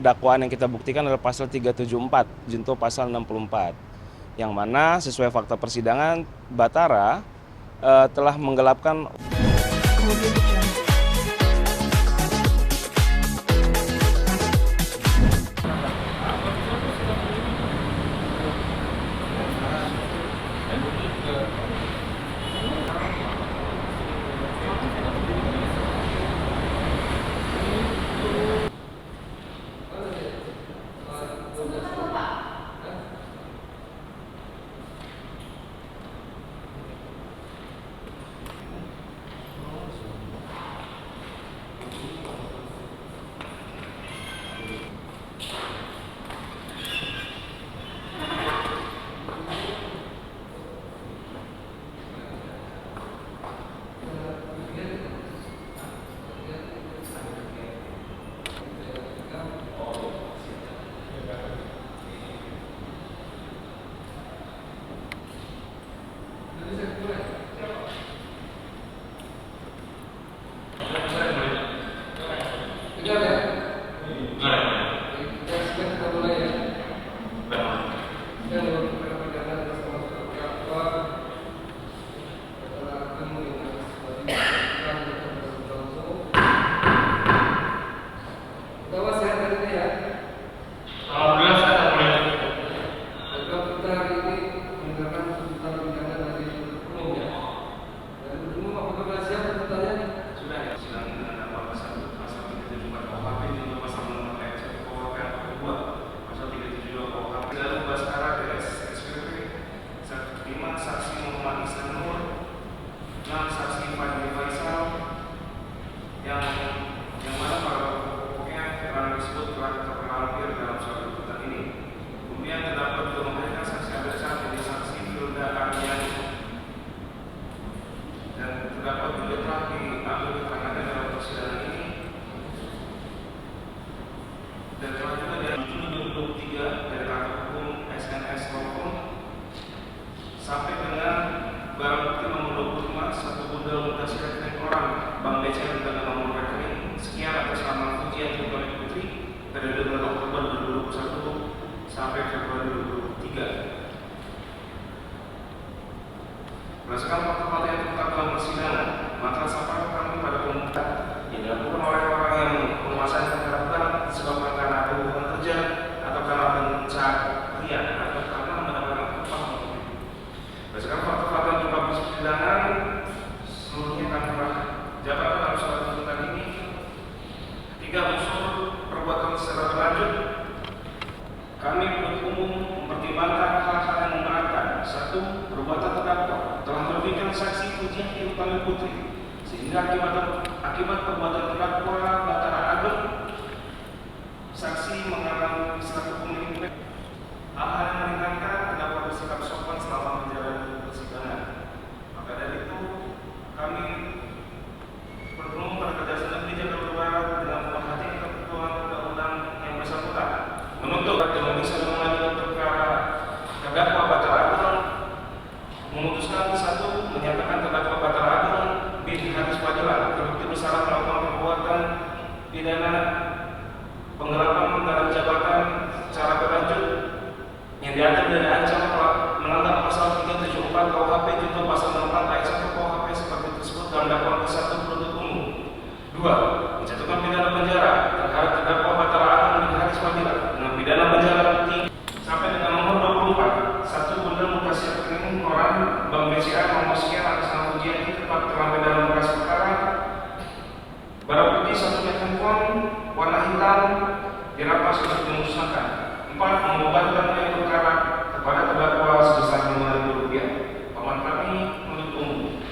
dakwaan yang kita buktikan adalah pasal 374, junto pasal 64. Yang mana sesuai fakta persidangan, Batara telah menggelapkan. Sampai dengan barang bukti nomor 25 satu bundel mutasi rekening orang Bank BCA dengan nomor rekening sekian atas nama Pujian Tirtoni Putri periode bulan Oktober 2021 sampai Februari 2023. Berdasarkan fakta-fakta yang terungkap dalam persidangan, maka sampaikan kami pada pemuka yang dilakukan oleh orang yang menguasai perkara bukan disebabkan karena ada hubungan kerja atau karena pencarian atau karena mendapatkan upah. Berdasarkan fakta-fakta yang terungkap di persidangan, seluruhnya kami telah jabatan dalam surat tuntutan ini 3 unsur perbuatan secara berlanjut. Kami penuntut umum mempertimbangkan hal-hal yang memberatkan. 1. Perbuatan terdakwa telah merugikan saksi Pujian Tirtoni Putri sehingga akibat perbuatan terdakwa Batara Ageng saksi mengalami selaku pemilik hal-hal yang meringankan terdakwa bersikap sopan selama menjalani persidangan. Maka dari itu kami bertemu pada Kejaksaan Negeri Jakarta Barat dengan memperhatikan ketentuan undang-undang yang bersangkutan menuntut dan bisa mengajukan perkara terdakwa Batara Ageng memutuskan 1. Menyatakan terdakwa Batara Ageng bin Haris Fadilah terbukti bersalah melakukan perbuatan pidana penggelapan dalam jabatan secara berlanjut yang diatur dari ancaman melanggar pasal 374 KUHP junto pasal 64 ayat 1 KUHP seperti tersebut dalam dakwaan ke-1 penuntut umum. 2. Menjatuhkan pidana penjara terhadap terdakwa Batara Ageng bin Haris Fadilah dengan pidana penjara 3 sampai dengan nomor 24. 1. Bundel mutasi rekening koran Bank BCA nomor sekian atas nama Pujian ini tepat terlambat dalam berkas perkara. Barang bukti 1 unit handphone warna hitam dirampas untuk dimusnahkan. 4. Membebankan biaya perkara kepada terdakwa sebesar Rp5.000. Paman kami menuntut umum.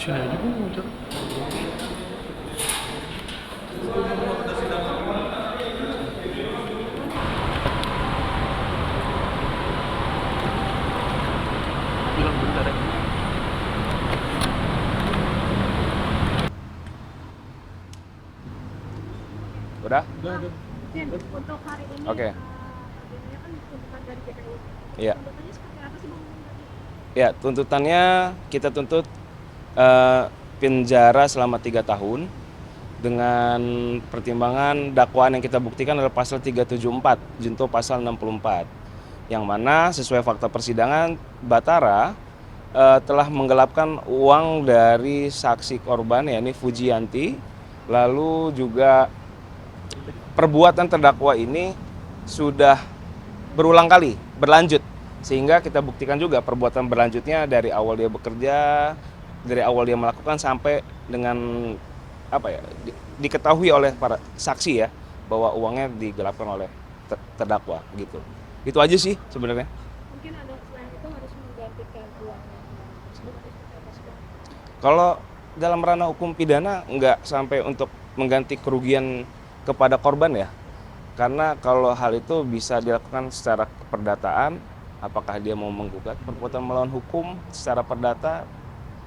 Sini aja bu, udah. Bilang bentar ya. Udah? Jen, untuk hari ini Oke. agendanya kan tuntutan dari JKU. Iya. Tuntutannya seperti apa sih Bang? Ya, tuntutannya kita tuntut penjara selama 3 tahun dengan pertimbangan dakwaan yang kita buktikan adalah pasal 374 junto pasal 64, yang mana sesuai fakta persidangan Batara telah menggelapkan uang dari saksi korban, yakni Fujianti. Lalu juga perbuatan terdakwa ini sudah berulang kali berlanjut, sehingga kita buktikan juga perbuatan berlanjutnya dari awal dia bekerja, dari awal dia melakukan sampai dengan diketahui oleh para saksi ya bahwa uangnya digelapkan oleh terdakwa gitu. Itu aja sih sebenarnya. Mungkin ada selain itu harus menggantikan uang tersebut atau seperti apa sih Bang? Kalau dalam ranah hukum pidana nggak sampai untuk mengganti kerugian kepada korban ya, karena kalau hal itu bisa dilakukan secara keperdataan, apakah dia mau menggugat perbuatan melawan hukum secara perdata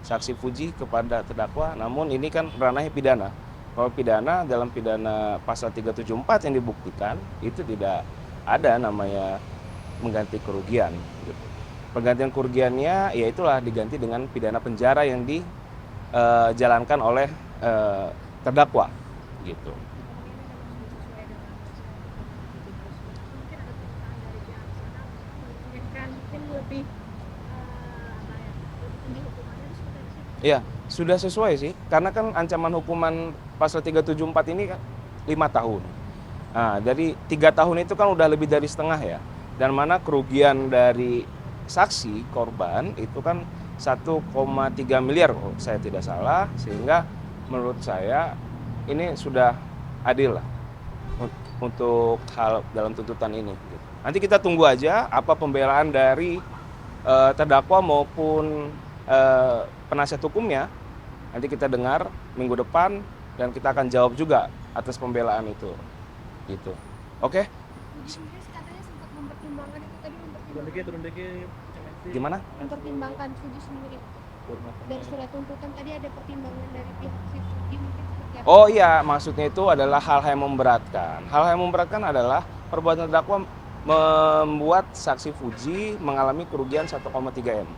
saksi Fuji kepada terdakwa. Namun ini kan ranahnya pidana. Kalau pidana, dalam pidana pasal 374 yang dibuktikan itu tidak ada namanya mengganti kerugian gitu. Penggantian kerugiannya ya itulah diganti dengan pidana penjara yang dijalankan oleh terdakwa gitu. Mungkin ada tuntutan dari pihak sana menginginkan mungkin lebih lebih tinggi hukumannya itu seperti apa sih? Iya, sudah sesuai sih, karena kan ancaman hukuman pasal 374 ini kan 5 tahun. Nah, dari 3 tahun itu kan udah lebih dari setengah ya. Dan mana kerugian dari saksi korban itu kan 1,3 miliar kalau saya tidak salah, sehingga menurut saya ini sudah adil lah untuk hal dalam tuntutan ini. Nanti kita tunggu aja apa pembelaan dari terdakwa maupun penasihat hukumnya. Nanti kita dengar minggu depan dan kita akan jawab juga atas pembelaan itu. Gitu. Oke? Fuji sendiri katanya sempat mempertimbangkan itu tadi Turun dikit. Gimana? mempertimbangkan Fuji sendiri dari surat tuntutan tadi ada pertimbangan dari pihak si Fuji mungkin seperti apa? Oh iya, maksudnya itu adalah hal yang memberatkan. Hal yang memberatkan adalah perbuatan terdakwa membuat saksi Fuji mengalami kerugian 1,3 M.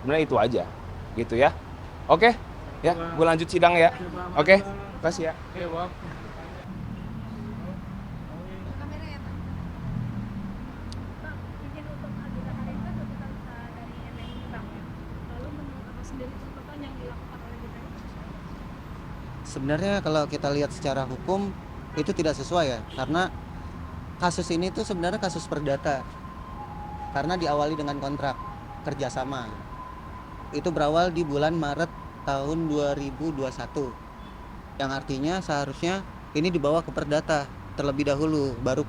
Sebenarnya itu aja. Gitu ya. Oke? Ya, gue lanjut sidang ya. Oke? Makasih ya. Oke, Bang. Kamera ya Bang. Bang, mungkin untuk agenda hari ini kan tuntutan dari MNI Bang ya. Lalu menurut Abang sendiri tuntutan yang dilakukan oleh JKU sesuai apa sih? Sebenarnya kalau kita lihat secara hukum itu tidak sesuai ya, karena kasus ini tuh sebenarnya kasus perdata, karena diawali dengan kontrak kerjasama. Itu berawal di bulan Maret tahun 2021, yang artinya seharusnya ini dibawa ke perdata terlebih dahulu, baru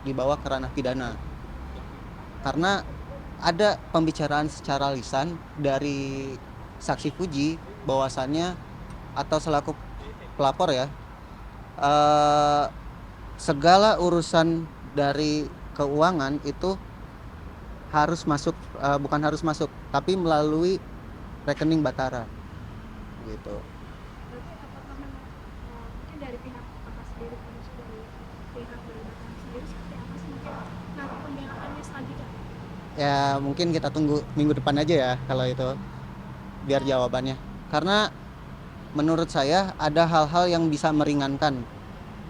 dibawa ke ranah pidana. Karena ada pembicaraan secara lisan dari saksi Fuji bahwasannya atau selaku pelapor ya, segala urusan dari keuangan itu harus masuk, bukan harus masuk, tapi melalui rekening Batara gitu. Berarti apakah memang mungkin dari pihak Kakak sendiri terus dari pihak dari Bapak sendiri seperti apa sih mungkin narasi pembelaannya selanjutnya? Ya mungkin kita tunggu minggu depan aja ya kalau itu, biar jawabannya. Karena menurut saya ada hal-hal yang bisa meringankan.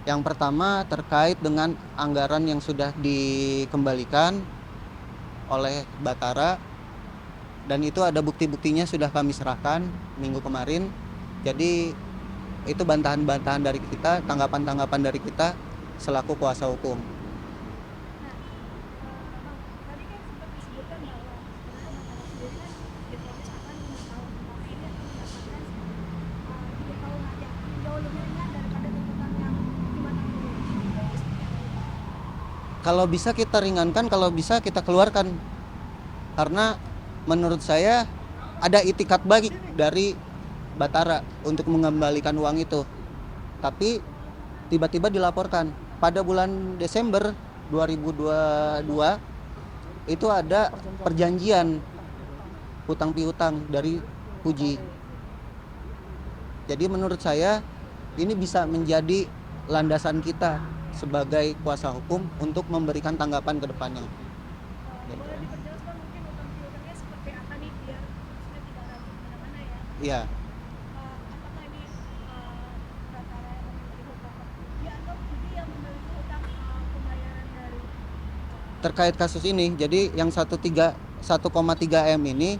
Yang pertama terkait dengan anggaran yang sudah dikembalikan oleh Batara, dan itu ada bukti-buktinya sudah kami serahkan minggu kemarin. Jadi itu bantahan-bantahan dari kita, tanggapan-tanggapan dari kita selaku kuasa hukum. Bang, tadi kan sempat disebutkan bahwa sebenarnya difonis akan 5 tahun. Bahwa ini akan mendapatkan 3 tahun aja. Jauh lebih ringan daripada tuntutan yang 5 tahun dulu. Kalau bisa kita ringankan, kalau bisa kita keluarkan. Karena menurut saya ada itikat baik dari Batara untuk mengembalikan uang itu. Tapi tiba-tiba dilaporkan pada bulan Desember 2022 itu ada perjanjian hutang piutang dari Puji. Jadi menurut saya ini bisa menjadi landasan kita sebagai kuasa hukum untuk memberikan tanggapan ke depannya. Boleh diperjelaskan mungkin utang piutangnya seperti apa nih biar maksudnya tidak ragu kemana-mana ya. Iya, Apakah ini Batara yang memiliki hutang ke Puji atau Puji yang memiliki hutang pembayaran dari terkait kasus ini, jadi yang 1,3 M ini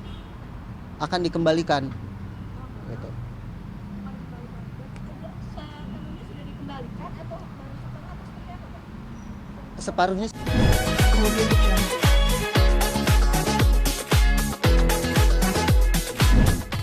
akan dikembalikan. Gitu. sepenuhnya sudah dikembalikan atau baru setengah atau seperti apa, Pak? Separuhnya Audio Jungle.